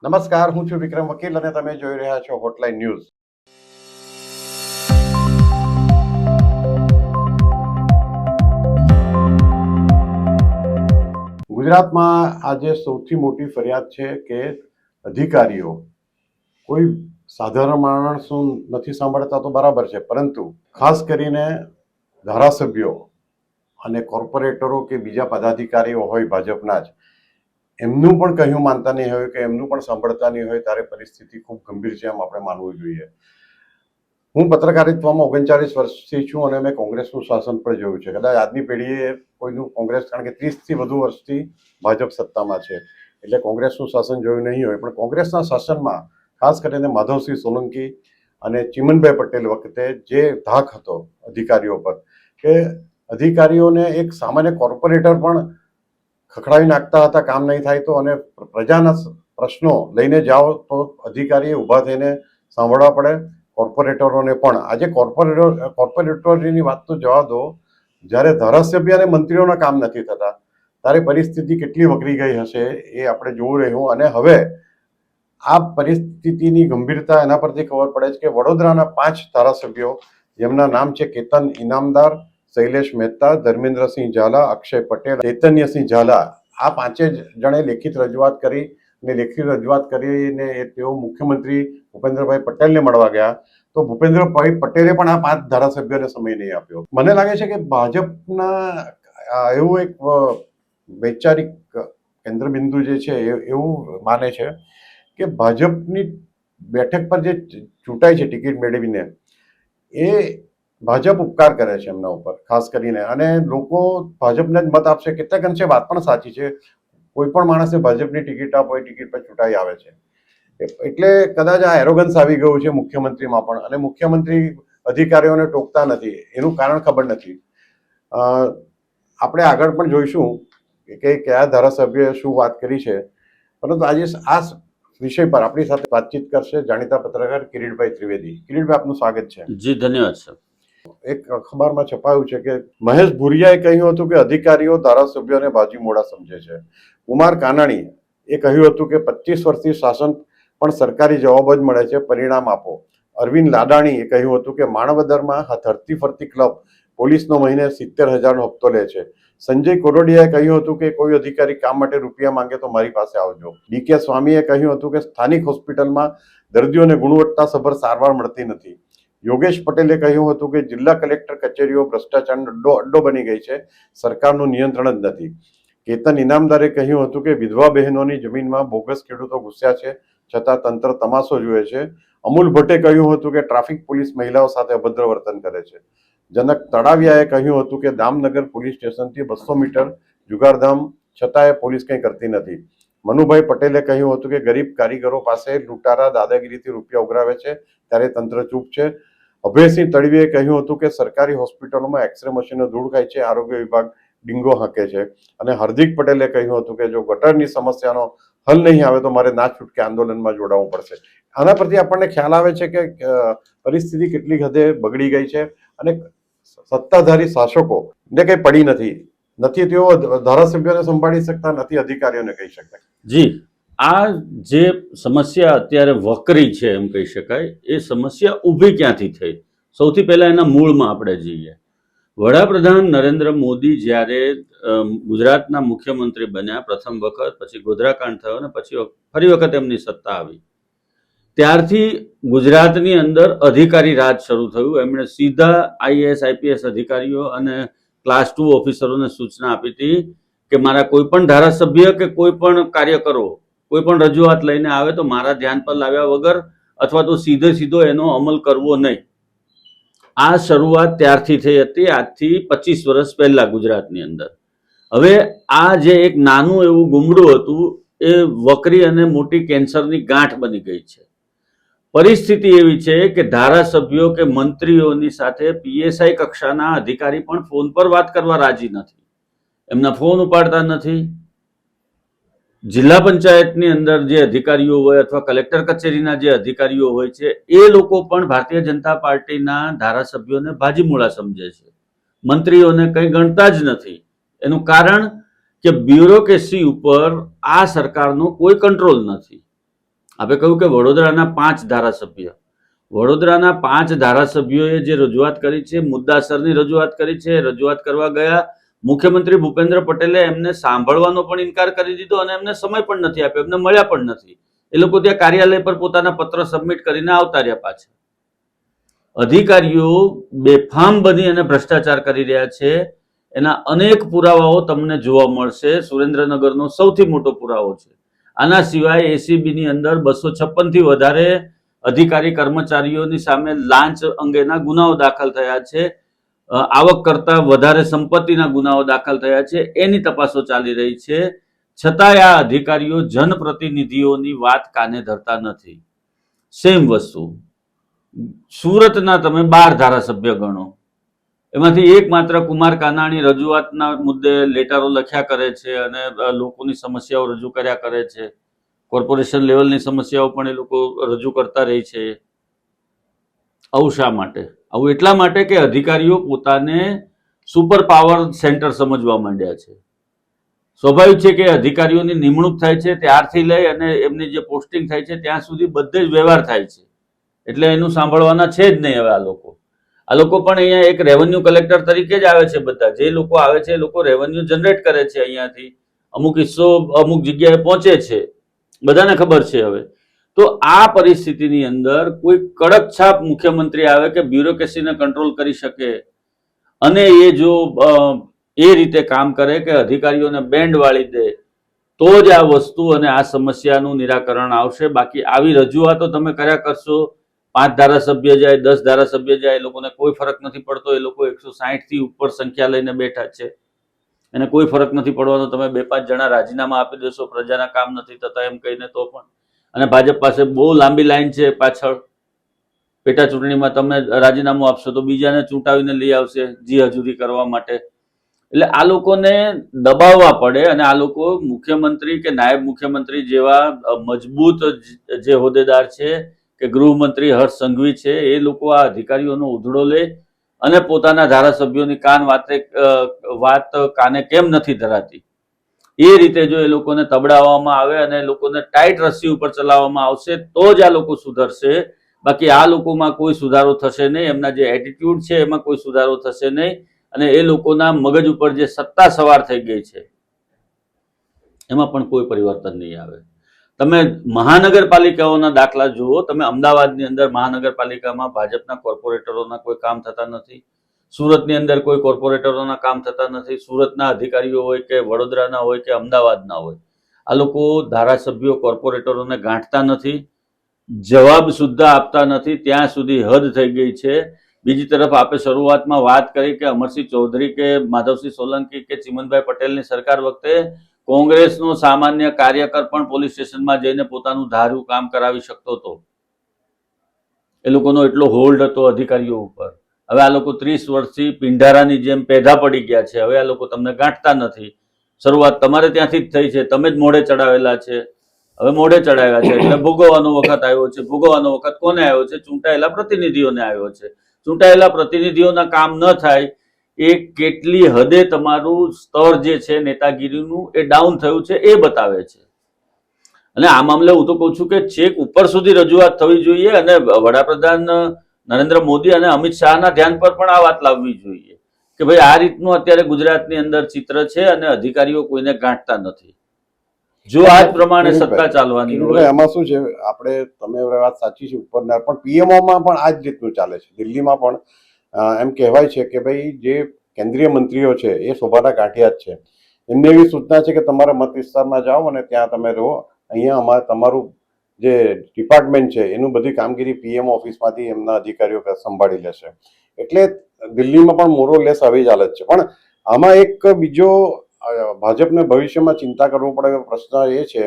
નમસ્કાર, હું છું વિક્રમ વકીલ અને તમે જોઈ રહ્યા છો હોટલાઇન ન્યૂઝ. ગુજરાતમાં આજે સૌથી મોટી ફરિયાદ છે કે અધિકારીઓ કોઈ સાધારણ માણસનું નથી સાંભળતા તો બરાબર છે, પરંતુ ખાસ કરીને ધારાસભ્યો અને કોર્પોરેટરો કે બીજા પદાધિકારીઓ હોય ભાજપના જ, એમનું પણ કહ્યું માનતા નહીં હોય કે એમનું પણ સાંભળતા નહીં હોય, ત્યારે પરિસ્થિતિ ખૂબ ગંભીર છે એમ આપણે માનવું જોઈએ. હું પત્રકારિત્વમાં 39 વર્ષથી છું અને મેં કોંગ્રેસનું શાસન પણ જોયું છે. કદાચ આજની પેઢીએ કોઈનું કોંગ્રેસ, કારણ કે 30થી વધુ વર્ષથી ભાજપ સત્તામાં છે એટલે કોંગ્રેસનું શાસન જોયું નહીં હોય, પણ કોંગ્રેસના શાસનમાં ખાસ કરીને માધવસિંહ સોલંકી અને ચિમનભાઈ પટેલ વખતે જે ધાક હતો અધિકારીઓ પર કે અધિકારીઓને એક સામાન્ય કોર્પોરેટર પણ ખખડાવી નાખતા હતા કામ નહીં થાય તો, અને પ્રજાના પ્રશ્નો લઈને જાઓ તો અધિકારીએ ઊભા થઈને સાંભળવા પડે, કોર્પોરેટરોને પણ. આજે કોર્પોરેટરોની વાત તો જવા દો, જ્યારે ધારાસભ્ય અને મંત્રીઓના કામ નથી થતા ત્યારે પરિસ્થિતિ કેટલી વકરી ગઈ હશે એ આપણે જોવું રહ્યું. અને હવે આ પરિસ્થિતિની ગંભીરતા એના પરથી ખબર પડે છે કે વડોદરાના 5 ધારાસભ્યો, જેમના નામ છે કેતન ઇનામદાર, શૈલેષ મહેતા, ધર્મેન્દ્રસિંહ ઝાલા, અક્ષય પટેલ, ચૈતન્યસિંહ ઝાલા, આ 5 જણે લેખિત રજૂઆત કરી અને લેખિત રજૂઆત કરીને તેઓ મુખ્યમંત્રી ભૂપેન્દ્રભાઈ પટેલને મળવા ગયા તો ભૂપેન્દ્રભાઈ પટેલે પણ આ 5 ધારાસભ્યોને સમય નહીં આપ્યો. મને લાગે છે કે ભાજપના એવું એક વૈચારિક કેન્દ્રબિંદુ જે છે એવું માને છે કે ભાજપની બેઠક પર જે ચૂંટાય છે ટિકિટ મેળવીને, એ ભાજપ ઉપકાર કરે છે એમના ઉપર ખાસ કરીને, અને લોકો ભાજપને જ મત આપશે. કેટલાક અંશે વાત પણ સાચી છે, કોઈ પણ માણસને ભાજપની ટિકિટ આપો એ ટિકિટ પર ચૂંટાઈ આવે છે. એટલે કદાચ આ એરોગન્સ આવી ગયું છે મુખ્યમંત્રીમાં પણ, અને મુખ્યમંત્રી અધિકારીઓને ટોકતા નથી. એનું કારણ ખબર નથી. આપણે આગળ પણ જોઈશું કે કયા ધારાસભ્યોએ શું વાત કરી છે, પરંતુ આજે આ વિષય પર આપણી સાથે વાતચીત કરશે જાણીતા પત્રકાર કિરીટભાઈ ત્રિવેદી. કિરીટભાઈ, આપનું સ્વાગત છે. જી, ધન્યવાદ સર. એક અખબારમાં છપાયું છે કે મહેશ ભુરિયાએ કહ્યું હતું કે અધિકારીઓ ધારાસભ્યોને બાજી મોડા સમજે છે. કુમાર કાનાણી એ કહ્યું હતું કે 25 વર્ષથી શાસન પણ સરકારી જવાબ જ મળે છે, પરિણામ આપો. અરવિંદ લાડાણીએ કહ્યું હતું કે માણાવદરમાં ધરતી ફરતી ક્લબ પોલીસનો મહિને 70,000નો હપ્તો લે છે. સંજય કોરોડિયાએ કહ્યું હતું કે કોઈ અધિકારી કામ માટે રૂપિયા માંગે તો મારી પાસે આવજો. ડીકે સ્વામીએ કહ્યું હતું કે સ્થાનિક હોસ્પિટલમાં દર્દીઓને ગુણવત્તાસભર સારવાર મળતી નથી. યોગેશ પટેલે કહ્યું હતું કે જિલ્લા કલેક્ટર કચેરીઓ ભ્રષ્ટાચારનો અડ્ડો બની ગઈ છે, સરકારનું નિયંત્રણ જ નથી. કેતન ઇનામદારે કહ્યું હતું કે વિધવા બહેનોની જમીનમાં બોગસ ખેડૂતો ઘૂસ્યા છે, છતાં તંત્ર તમાશો જુએ છે. અમૂલ ભટ્ટે કહ્યું હતું કે ટ્રાફિક પોલીસ મહિલાઓ સાથે અભદ્ર વર્તન કરે છે. જનક તળાવિયાએ કહ્યું હતું કે દામનગર પોલીસ સ્ટેશનથી 200 મીટર જુગારધામ, છતાંય પોલીસ કંઈ કરતી નથી. મનુભાઈ પટેલે કહ્યું હતું કે ગરીબ કારીગરો પાસે લૂંટારા દાદાગીરીથી રૂપિયા ઉઘરાવે છે ત્યારે તંત્ર ચૂપ છે. અભયસિંહ તડવીએ કહ્યું હતું કે સરકારી હોસ્પિટલોમાં એક્સરે મશીનો ધૂળ ખાય છે, આરોગ્ય વિભાગ ડીંગો હાંકે છે. અને હાર્દિક પટેલે કહ્યું હતું કે જો ગટરની સમસ્યાનો હલ નહીં આવે તો મારે ના છૂટકે આંદોલનમાં જોડાવવું પડશે. આના પરથી આપણને ખ્યાલ આવે છે કે પરિસ્થિતિ કેટલી હદે બગડી ગઈ છે અને સત્તાધારી શાસકો ને કંઈ પડી નથી તેઓ ધારાસભ્યોને સંભાળી શકતા, નથી અધિકારીઓને કહી શકતા. જી, આ જે સમસ્યા અત્યારે વકરી છે એમ કહી શકાય, એ સમસ્યા ઊભી ક્યાંથી થઈ? સૌથી પહેલા એના મૂળમાં આપણે જઈએ. વડાપ્રધાન નરેન્દ્ર મોદી જ્યારે ગુજરાતના મુખ્યમંત્રી બન્યા પ્રથમ વખત, પછી ગોધરાકાંડ થયો અને પછી ફરી વખત એમની સત્તા આવી, ત્યારથી ગુજરાતની અંદર અધિકારી રાજ શરૂ થયું. એમણે સીધા IAS IPS અધિકારીઓ અને ક્લાસ 2 ઓફિસરોને સૂચના આપી હતી કે મારા કોઈ પણ ધારાસભ્ય કે કોઈ પણ કાર્યકરો કોઈ પણ રજૂઆત લઈને આવે તો મારા ધ્યાન પર લાવ્યા વગર અથવા તો સીધો એનો અમલ કરવો નહીં. આ શરૂઆત ત્યારથી થઈ હતી, આજથી 25 વર્ષ પહેલા ગુજરાતની અંદર. હવે આ જે એક નાનું એવું ગુમડું હતું એ વકરી અને મોટી કેન્સરની ગાંઠ બની ગઈ છે. પરિસ્થિતિ એવી છે કે ધારાસભ્યો કે મંત્રીઓની સાથે PSI કક્ષાના અધિકારી પણ ફોન પર વાત કરવા રાજી નથી, એમના ફોન ઉપાડતા નથી. જિલ્લા પંચાયતની અંદર જે અધિકારીઓ હોય અથવા કલેક્ટર કચેરીના જે અધિકારીઓ હોય છે એ લોકો પણ ભારતીય જનતા પાર્ટીના ધારાસભ્યોને ભાજીમૂળા સમજે છે, મંત્રીઓને કંઈ ગણતા જ નથી. એનું કારણ કે બ્યુરોક્રેસી ઉપર આ સરકારનો કોઈ કંટ્રોલ નથી. આપણે કહ્યું કે વડોદરાના 5 ધારાસભ્ય, વડોદરાના 5 ધારાસભ્યોએ જે રજૂઆત કરી છે, મુદ્દાસરની રજૂઆત કરી છે, રજૂઆત કરવા ગયા, મુખ્યમંત્રી ભૂપેન્દ્ર પટેલે એમને સાંભળવાનો પણ ઇનકાર કરી દીધો અને એમને સમય પણ નથી આપ્યો, એમને મળ્યા પણ નથી. એ લોકો ત્યાં કાર્યાલય પર પોતાના પત્ર સબમિટ કરીને આવતા રહ્યા પાછા. અધિકારીઓ બેફામ બની અને ભ્રષ્ટાચાર કરી રહ્યા છે. એના અનેક પુરાવાઓ તમને જોવા મળશે. સુરેન્દ્રનગરનો સૌથી મોટો પુરાવો છે. આના સિવાય એસીબીની અંદર 256 થી વધારે અધિકારી કર્મચારીઓની સામે લાંચ અંગેના ગુનાઓ દાખલ થયા છે. આવક કરતા વધારે સંપત્તિના ગુનાઓ દાખલ થયા છે. એની તપાસો ચાલી રહી છે. છતાંય આ અધિકારીઓ જનપ્રતિનિધિઓની વાત કાને ધરતા નથી. સેમ વસ્તુ સુરતના તમે 12 ધારાસભ્ય ગણો, એમાંથી એકમાત્ર કુમાર કાનાણી રજૂઆતના મુદ્દે લેટરો લખ્યા કરે છે અને લોકોની સમસ્યાઓ રજૂ કર્યા કરે છે. કોર્પોરેશન લેવલની સમસ્યાઓ પણ એ લોકો રજૂ કરતા રહે છે. આવું શા માટે? આવું એટલા માટે કે અધિકારીઓ પોતાને સુપર પાવર સેન્ટર સમજવા માંડ્યા છે. સ્વાભાવિક છે કે અધિકારીઓની નિમણૂક થાય છે ત્યારથી લઈ અને એમની જે પોસ્ટિંગ થાય છે ત્યાં સુધી બધે જ વ્યવહાર થાય છે. એટલે એનું સાંભળવાના છે જ નહીં. હવે આ લોકો પણ અહીંયા એક રેવન્યુ કલેક્ટર તરીકે જ આવે છે. બધા જે લોકો આવે છે એ લોકો રેવન્યુ જનરેટ કરે છે. અહીંયાથી અમુક હિસ્સો અમુક જગ્યાએ પહોંચે છે, બધાને ખબર છે. હવે તો આ પરિસ્થિતિની અંદર કોઈ કડક છાપ મુખ્યમંત્રી આવે કે બ્યુરોક્રેસીને કંટ્રોલ કરી શકે અને એ જો એ રીતે કામ કરે કે અધિકારીઓને બેન્ડ વાળી દે તો જ આ વસ્તુ અને આ સમસ્યાનું નિરાકરણ આવશે. બાકી આવી રજૂઆતો તમે કર્યા કરશો, 5 ધારાસભ્ય જાય, 10 ધારાસભ્ય જાય, એ લોકોને કોઈ ફરક નથી પડતો. એ લોકો 160 થી ઉપર સંખ્યા લઈને બેઠા છે, એને કોઈ ફરક નથી પડવાનો. તમે 2-5 જણા રાજીનામા આપી દેશો, પ્રજાના કામ નથી થતા એમ કહીને તો પણ. અને ભાજપ પાસે બહુ લાંબી લાઈન છે પાછળ. પેટા ચૂંટણીમાં તમે રાજીનામું આપશો તો બીજાને ચૂંટાવીને લઈ આવશે જી હજુરી કરવા માટે. એટલે આ લોકોને દબાવવા પડે અને આ લોકો મુખ્યમંત્રી કે નાયબ મુખ્યમંત્રી જેવા મજબૂત જે હોદ્દેદાર છે કે ગૃહમંત્રી હર્ષ સંઘવી છે, એ લોકો આ અધિકારીઓનો ઉધડો લે અને પોતાના ધારાસભ્યોની વાત કાને કેમ નથી ધરાતી એ રીતે જો એ લોકોને તબડાવવામાં આવે અને એ લોકોને ટાઈટ રસ્સી ઉપર ચલાવવામાં આવશે તો જ આ લોકો સુધરશે. બાકી આ લોકોમાં કોઈ સુધારો થશે નહીં. એમના જે એટીટ્યુડ છે એમાં કોઈ સુધારો થશે નહીં અને એ લોકોના મગજ ઉપર જે સત્તા સવાર થઈ ગઈ છે એમાં પણ કોઈ પરિવર્તન નહીં આવે. તમે મહાનગરપાલિકાઓના દાખલા જુઓ. તમે અમદાવાદની અંદર મહાનગરપાલિકામાં ભાજપના કોર્પોરેટરોના કોઈ કામ થતા નથી. સુરતની અંદર કોઈ કોર્પોરેટરોના કામ થતા નથી. સુરતના અધિકારીઓ હોય કે વડોદરાના હોય કે અમદાવાદના હોય, આ લોકો ધારાસભ્યો કોર્પોરેટરોને ગાંઠતા નથી, જવાબ સુદ્ધા આપતા નથી. ત્યાં સુધી હદ થઈ ગઈ છે. બીજી તરફ આપણે શરૂઆતમાં વાત કરી કે અમરસિંહ ચૌધરી કે માધવસિંહ સોલંકી કે ચિમનભાઈ પટેલની સરકાર વખતે કોંગ્રેસનો સામાન્ય કાર્યકર પણ પોલીસ સ્ટેશનમાં જઈને પોતાનું ધાર્યું કામ કરાવી શકતો હતો. એ લોકોનો એટલો હોલ્ડ હતો અધિકારીઓ ઉપર. હવે આ લોકો 30 વર્ષથી પિંઢારાની જેમ પેધા પડી ગયા છે. હવે આ લોકો તમને ગાંઠતા નથી. શરૂઆત તમારે ત્યાંથી જ થઈ છે. તમે જ મોઢે ચડાવેલા છે. હવે મોઢે ચડાવ્યા છે એટલે ભોગવવાનો વખત આવ્યો છે. ભોગવવાનો વખત કોને આવ્યો છે? ચૂંટાયેલા પ્રતિનિધિઓને આવ્યો છે. ચૂંટાયેલા પ્રતિનિધિઓના કામ ન થાય એ કેટલી હદે તમારું સ્તર જે છે નેતાગીરીનું એ ડાઉન થયું છે એ બતાવે છે. અને આ મામલે હું તો કહું છું કે છેક ઉપર સુધી રજૂઆત થવી જોઈએ અને વડાપ્રધાન નરેન્દ્ર મોદી અને અમિત શાહના ધ્યાન પર પણ આ વાત લાવવી જોઈએ કે ભાઈ આ રીતનું અત્યારે ગુજરાતની અંદર ચિત્ર છે અને અધિકારીઓ કોઈને ગાંઠતા નથી. જો આ જ પ્રમાણે સત્તા ચાલવાની હોય. એમાં શું છે, આપણે તમે વાત સાચી છે ઉપરના, પણ પીએમઓમાં પણ આ જ રીતનું ચાલે છે. દિલ્હીમાં પણ એમ કહેવાય છે કે ભાઈ જે કેન્દ્રીય મંત્રીઓ છે એ શોભાના ગાંઠિયા જ છે. એમને એવી સૂચના છે કે તમારા મત વિસ્તારમાં જાઓ અને ત્યાં તમે રહો. અહીંયા તમારું જે ડિપાર્ટમેન્ટ છે એનું બધી કામગીરી પીએમ ઓફિસમાંથી એમના અધિકારીઓ સંભાળી લેશે. એટલે દિલ્હીમાં પણ મોરોલેસ આવી જ હાલત છે. પણ આમાં એક બીજો ભાજપને ભવિષ્યમાં ચિંતા કરવો પડે એવો પ્રશ્ન એ છે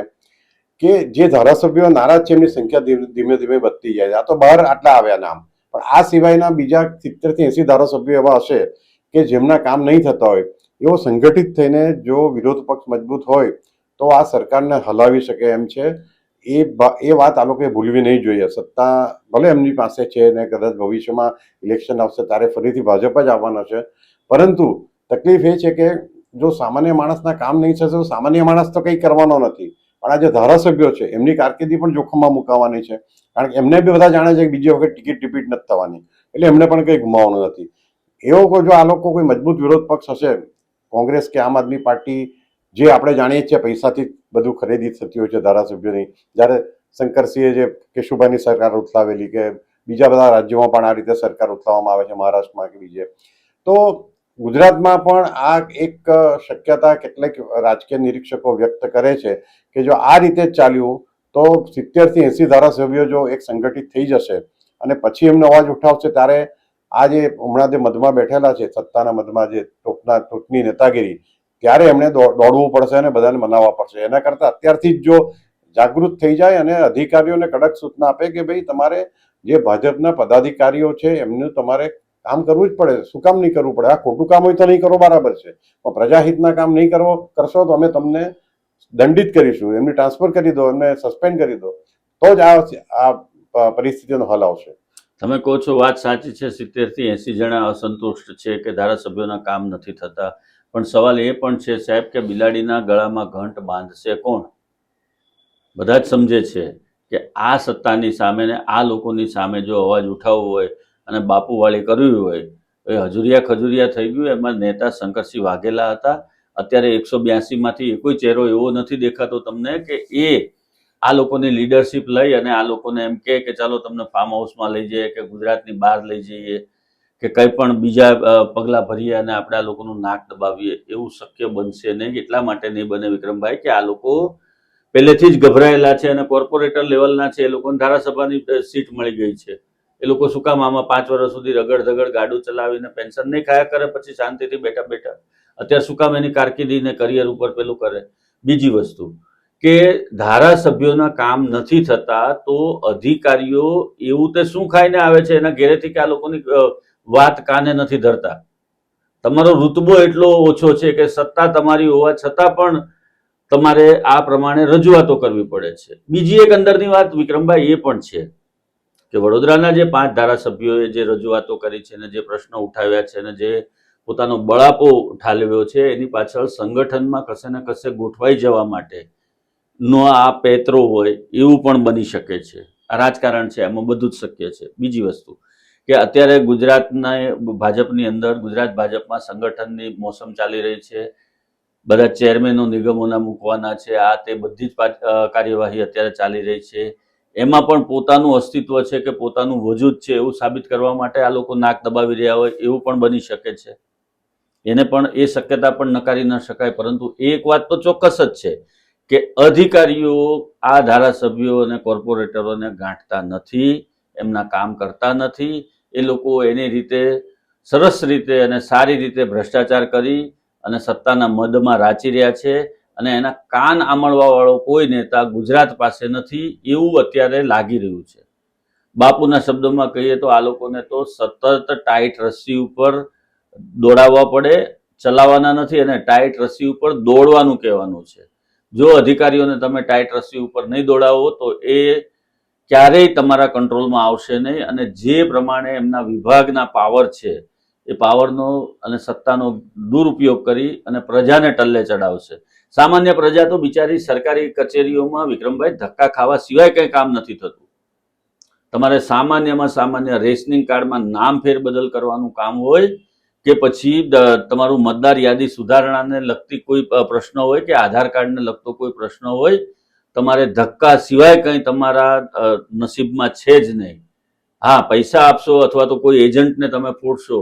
કે જે ધારાસભ્યો નારાજ છે એમની સંખ્યા ધીમે ધીમે વધતી જાય. આ તો બહાર આટલા આવ્યા નામ, પણ આ સિવાયના બીજા 70 થી 80 ધારાસભ્યો એવા હશે કે જેમના કામ નહીં થતા હોય. એવો સંગઠિત થઈને જો વિરોધ પક્ષ મજબૂત હોય તો આ સરકારને હલાવી શકે એમ છે. એ વાત આ લોકોએ ભૂલવી નહીં જોઈએ. સત્તા ભલે એમની પાસે છે ને કદાચ ભવિષ્યમાં ઇલેક્શન આવશે ત્યારે ફરીથી ભાજપ જ આવવાનો છે, પરંતુ તકલીફ એ છે કે જો સામાન્ય માણસના કામ નહીં થશે તો સામાન્ય માણસ તો કંઈ કરવાનો નથી. પણ આ જે ધારાસભ્યો છે એમની કારકિર્દી પણ જોખમમાં મુકાવાની છે, કારણ કે એમને બી બધા જાણે છે કે બીજી વખત ટિકિટ રિપીટ નથી થવાની, એટલે એમને પણ કંઈ ગુમાવવાનું નથી. એવો જો આ લોકો કોઈ મજબૂત વિરોધ પક્ષ હશે, કોંગ્રેસ કે આમ આદમી પાર્ટી, જે આપણે જાણીએ છીએ પૈસાથી બધું ખરીદી થતી હોય છે ધારાસભ્યોની, જ્યારે શંકરસિંહે જે કેશુભાઈની સરકાર ઉથલાવેલી, કે બીજા બધા રાજ્યોમાં પણ આ રીતે સરકાર ઉથલાવવામાં આવે છે, મહારાષ્ટ્રમાં કે બીજે, તો ગુજરાતમાં પણ આ એક શક્યતા કેટલાક રાજકીય નિરીક્ષકો વ્યક્ત કરે છે કે જો આ રીતે જ ચાલ્યું તો 70 થી 80 ધારાસભ્યો જો એક સંગઠિત થઈ જશે અને પછી એમનો અવાજ ઉઠાવશે, ત્યારે આ જે હમણાં જે મધમાં બેઠેલા છે, સત્તાના મધમાં, જે ટોચની નેતાગીરી, ત્યારે એમણે દોડવું પડશે અને બધાને મનાવવા પડશે. એના કરતાં અત્યારથી જ જો જાગૃત થઈ જાય અને અધિકારીઓને કડક સૂચના આપે કે ભાઈ તમારે જે ભાજપના પદાધિકારીઓ છે એમનું તમારે કામ કરવું જ પડે, શું કામ નહીં કરવું પડે? આ ખોટું કામ હોય તો નહીં કરો, બરાબર છે, પણ પ્રજાહિતના કામ નહીં કરશો તો અમે તમને દંડિત કરીશું, એમને ટ્રાન્સફર કરી દો, એમને સસ્પેન્ડ કરી દો, તો જ આ પરિસ્થિતિનો હલ આવશે. તમે કહો છો વાત સાચી છે, 70 થી 80 જણા અસંતુષ્ટ છે કે ધારાસભ્યોના કામ નથી થતા, પણ સવાલ એ પણ છે સાહેબ કે બિલાડીના ગળામાં ઘંટ બાંધશે કોણ? બધા જ સમજે છે કે આ સત્તાની સામે ને આ લોકોની સામે જો અવાજ ઉઠાવવો હોય અને બાપુવાળી કરવી હોય, એ હજુરિયા ખજુરિયા થઈ ગયું. એમાં નેતા શંકરસિંહ વાઘેલા હતા. અત્યારે 182 માંથી કોઈ ચહેરો એવો નથી દેખાતો તમને કે એ આ લોકોની લીડરશિપ લઈ અને આ લોકોને એમ કે ચાલો તમને ફાર્મ હાઉસમાં લઈ જઈએ કે ગુજરાતની બહાર લઈ જઈએ કે કંઈ પણ બીજા પગલાં ભરીએ અને આપણે આ લોકોનું નાક દબાવીએ. એવું શક્ય બનશે નહીં. એટલા માટે નહીં બને વિક્રમભાઈ કે આ લોકો પહેલેથી જ ગભરાયેલા છે અને કોર્પોરેટર લેવલના છે. એ લોકોને ધારાસભાની સીટ મળી ગઈ છે. એ લોકો શું કામ આમાં 5 વર્ષ સુધી રગડ ધગડ ગાડું ચલાવીને પેન્શન નહીં ખાયા કરે, પછી શાંતિથી બેઠા બેઠા અત્યારે શું કામ એની કારકિર્દીને કરિયર ઉપર પેલું કરે? બીજી વસ્તુ કે ધારાસભ્યોના કામ નથી થતા તો અધિકારીઓ એવું તે શું ખાઈને આવે છે એના ઘેરેથી કે આ લોકોની વાત કાને નથી ધરતા. તમારો રૂતબો એટલો ઓછો છે કે સત્તા તમારી હોવા છતાં પણ તમારે આ પ્રમાણે રજૂઆતો કરવી પડે છે. બીજી એક અંદરની વાત વિક્રમભાઈ એ પણ છે કે વડોદરાના જે 5 ધારાસભ્યોએ જે રજૂઆતો કરી છે ને જે પ્રશ્નો ઉઠાવ્યા છે ને જે પોતાનો બળાપો ઠાલવ્યો છે, એની પાછળ સંગઠનમાં કશે ને કશે ગોઠવાઈ જવા માટે નો આ પેત્રો હોય એવું પણ બની શકે છે. આ રાજકારણ છે, એમાં બધું જ શક્ય છે. બીજી વસ્તુ કે અત્યારે ગુજરાતના ભાજપની અંદર, ગુજરાત ભાજપમાં સંગઠનની મોસમ ચાલી રહી છે. બધા ચેરમેનો નિગમોના મૂકવાના છે, આ તે બધી જ કાર્યવાહી અત્યારે ચાલી રહી છે. એમાં પણ પોતાનું અસ્તિત્વ છે કે પોતાનું વજૂદ છે એવું સાબિત કરવા માટે આ લોકો નાક દબાવી રહ્યા હોય એવું પણ બની શકે છે. એને પણ એ શક્યતા પણ નકારી ન શકાય. પરંતુ એક વાત તો ચોક્કસ જ છે કે અધિકારીઓ આ ધારાસભ્યો અને કોર્પોરેટરોને ગાંઠતા નથી, એમના કામ કરતા નથી. એ લોકો એની રીતે સરસ રીતે અને સારી રીતે ભ્રષ્ટાચાર કરી અને સત્તાના મદમાં રાચી રહ્યા છે અને એના કાન આમળવા વાળો કોઈ નેતા ગુજરાત પાસે નથી એવું અત્યારે લાગી રહ્યું છે. બાપુના શબ્દોમાં કહીએ તો આ લોકોને તો સતત ટાઈટ રસ્સી ઉપર દોડાવવા પડે, ચલાવવાના નથી, અને ટાઈટ રસ્સી ઉપર દોડવાનું કહેવાનું છે. જો અધિકારીઓને તમે ટાઈટ રસ્સી ઉપર નહીં દોડાવો તો એ ક્યારેય તમારા કંટ્રોલમાં આવશે નહીં. અને જે પ્રમાણે એમના વિભાગના પાવર છે એ પાવરનો અને સત્તાનો દુરુપયોગ કરી અને પ્રજાને ટલ્લે ચડાવશે. સામાન્ય પ્રજા તો બિચારી સરકારી કચેરીઓમાં વિક્રમભાઈ ધક્કા ખાવા સિવાય કંઈ કામ નથી થતું. તમારે સામાન્યમાં સામાન્ય રેશનિંગ કાર્ડમાં નામ ફેરબદલ કરવાનું કામ હોય કે પછી તમારું મતદાર યાદી સુધારણાને લગતી કોઈ પ્રશ્ન હોય કે આધાર કાર્ડને લગતો કોઈ પ્રશ્ન હોય, તમારે ધક્કા સિવાય કંઈ તમારા નસીબમાં છે જ નહીં. હા, પૈસા આપશો અથવા તો કોઈ એજન્ટને તમે ફોડશો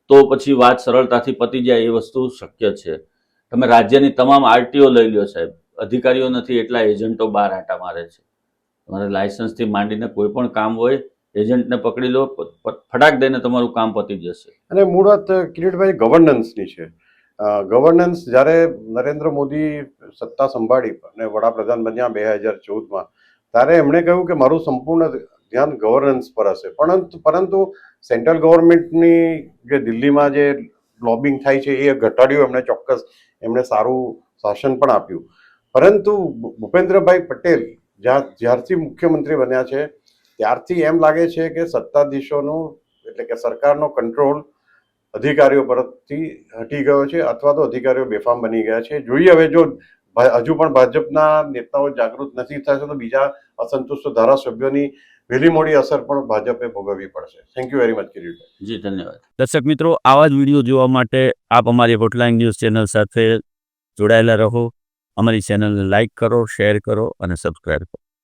તો પછી વાત સરળતાથી પતી જાય, એ વસ્તુ શક્ય છે. તમે રાજ્યની તમામ આરટીઓ લઈ લો સાહેબ, અધિકારીઓ નથી એટલા એજન્ટો બહાર આંટા મારે છે. તમારે લાયસન્સથી માંડીને કોઈ પણ કામ હોય, એજન્ટને પકડી લો, ફટાક દઈને તમારું કામ પતી જશે. અને મૂળ વાત કિરીટભાઈ ગવર્નન્સની છે. ગવર્નન્સ જ્યારે નરેન્દ્ર મોદી સત્તા સંભાળી અને વડાપ્રધાન બન્યા 2014માં, ત્યારે એમણે કહ્યું કે મારું સંપૂર્ણ ધ્યાન ગવર્નન્સ પર હશે. પરંતુ સેન્ટ્રલ ગવર્મેન્ટની જે દિલ્હીમાં જે લોબિંગ થાય છે એ ઘટાડ્યું એમણે, ચોક્કસ એમણે સારું શાસન પણ આપ્યું. પરંતુ ભૂપેન્દ્રભાઈ પટેલ જ્યારથી મુખ્યમંત્રી બન્યા છે ત્યારથી એમ લાગે છે કે સત્તાધીશોનું એટલે કે સરકારનો કંટ્રોલ અધિકારીઓ પરથી હટી ગયો છે અથવા તો અધિકારીઓ બેફામ બની ગયા છે. જોઈએ હવે જો હજુ પણ ભાજપના નેતાઓ જાગૃત નથી થશે તો બીજા અસંતુષ્ટ ધારાસભ્યોની વહેલી મોડી અસર પણ ભાજપે ભોગવવી પડશે. Thank you very much Kiritbhai. જી ધન્યવાદ. દર્શક મિત્રો, આવા જ વિડીયો જોવા માટે આપ અમારી હોટલાઇન ન્યૂઝ ચેનલ સાથે જોડાયેલા રહો. અમારી ચેનલને લાઇક કરો, શેર કરો અને સબસ્ક્રાઈબ કરો.